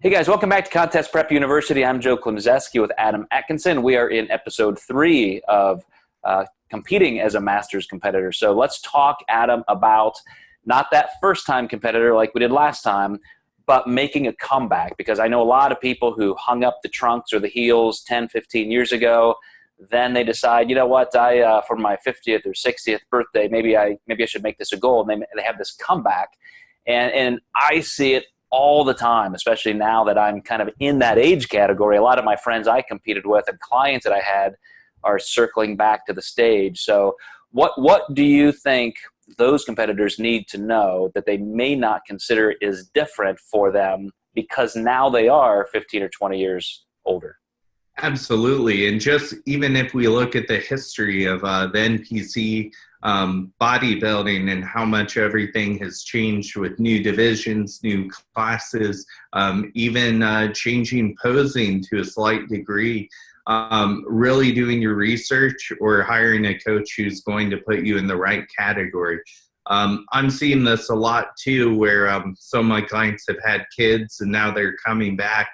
Hey guys, welcome back to Contest Prep University. I'm Joe Klemczewski with Adam Atkinson. We are in episode 3 of competing as a Masters competitor. So let's talk, Adam, about not that first-time competitor like we did last time, but making a comeback, because I know a lot of people who hung up the trunks or the heels 10, 15 years ago. Then they decide, you know what, for my 50th or 60th birthday, maybe I should make this a goal. And they have this comeback. And I see it all the time, especially now that I'm kind of in that age category. A lot of my friends I competed with and clients that I had are circling back to the stage. So what do you think those competitors need to know that they may not consider is different for them because now they are 15 or 20 years older? Absolutely. And just even if we look at the history of the NPC bodybuilding and how much everything has changed with new divisions, new classes, even changing posing to a slight degree, really doing your research or hiring a coach who's going to put you in the right category. I'm seeing this a lot too, where some of my clients have had kids and now they're coming back,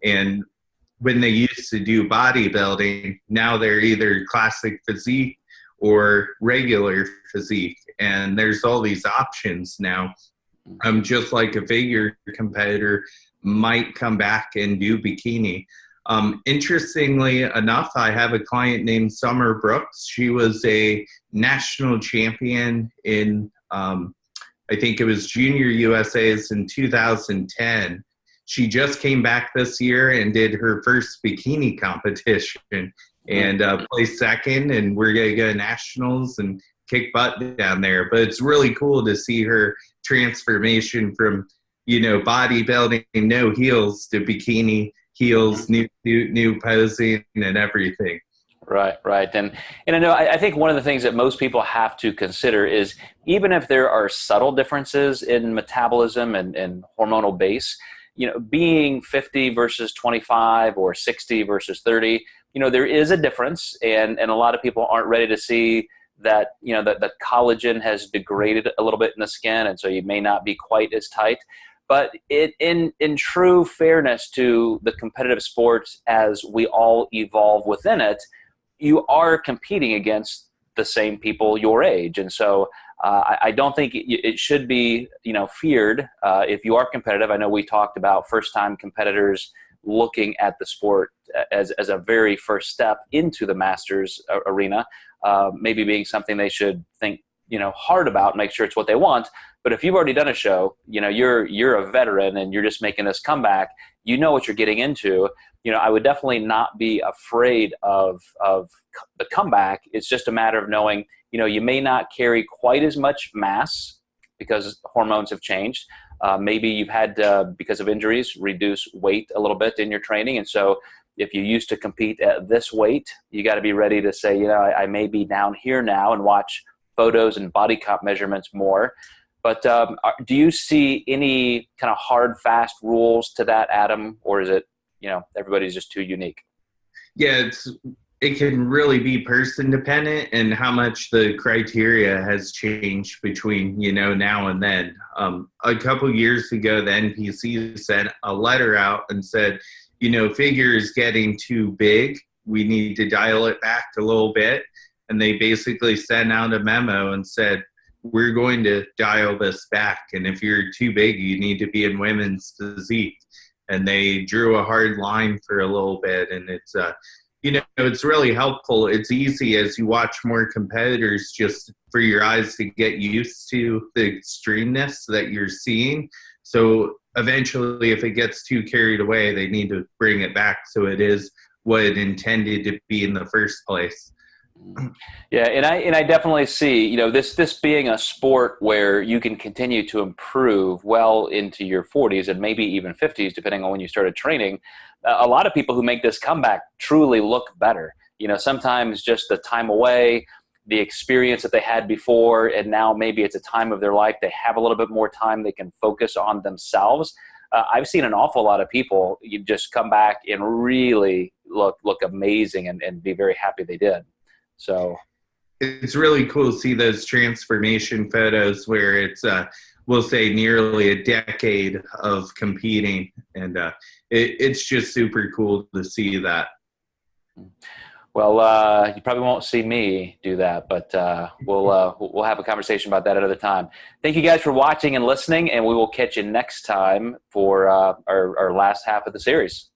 and when they used to do bodybuilding, now they're either classic physique or regular physique. And there's all these options now. Just like a figure competitor might come back and do bikini. Interestingly enough, I have a client named Summer Brooks. She was a national champion in, I think it was Junior USA's in 2010. She just came back this year and did her first bikini competition and placed second, and we're going to go to nationals and kick butt down there. But it's really cool to see her transformation from, bodybuilding, no heels, to bikini, heels, new posing and everything. Right. And I think one of the things that most people have to consider is, even if there are subtle differences in metabolism and hormonal base, being 50 versus 25 or 60 versus 30, there is a difference, and a lot of people aren't ready to see that, that the collagen has degraded a little bit in the skin, and so you may not be quite as tight. But in true fairness to the competitive sports, as we all evolve within it, you are competing against the same people your age, and so I don't think it should be, feared if you are competitive. I know we talked about first-time competitors looking at the sport as a very first step into the Masters arena, maybe being something they should think, hard about, make sure it's what they want. But if you've already done a show, you're a veteran and you're just making this comeback, you know what you're getting into. I would definitely not be afraid of the comeback. It's just a matter of knowing, you may not carry quite as much mass because hormones have changed. Maybe you've had, because of injuries, reduce weight a little bit in your training. And so if you used to compete at this weight, you got to be ready to say, I may be down here now, and watch photos and body comp measurements more. But do you see any kind of hard, fast rules to that, Adam? Or is it, everybody's just too unique? Yeah, it can really be person dependent, and how much the criteria has changed between, now and then. A couple years ago, the NPC sent a letter out and said, figure is getting too big. We need to dial it back a little bit. And they basically sent out a memo and said, we're going to dial this back. And if you're too big, you need to be in women's physique. And they drew a hard line for a little bit. And it's, it's really helpful. It's easy as you watch more competitors, just for your eyes to get used to the extremeness that you're seeing. So eventually, if it gets too carried away, they need to bring it back so it is what it intended to be in the first place. Yeah, and I definitely see, this being a sport where you can continue to improve well into your 40s and maybe even 50s, depending on when you started training. A lot of people who make this comeback truly look better. Sometimes just the time away, the experience that they had before, and now maybe it's a time of their life they have a little bit more time, they can focus on themselves. I've seen an awful lot of people just come back and really look amazing and be very happy they did. So it's really cool to see those transformation photos where it's we'll say nearly a decade of competing, and it's just super cool to see that. Well, you probably won't see me do that, but we'll have a conversation about that another time. Thank you guys for watching and listening, and we will catch you next time for our last half of the series.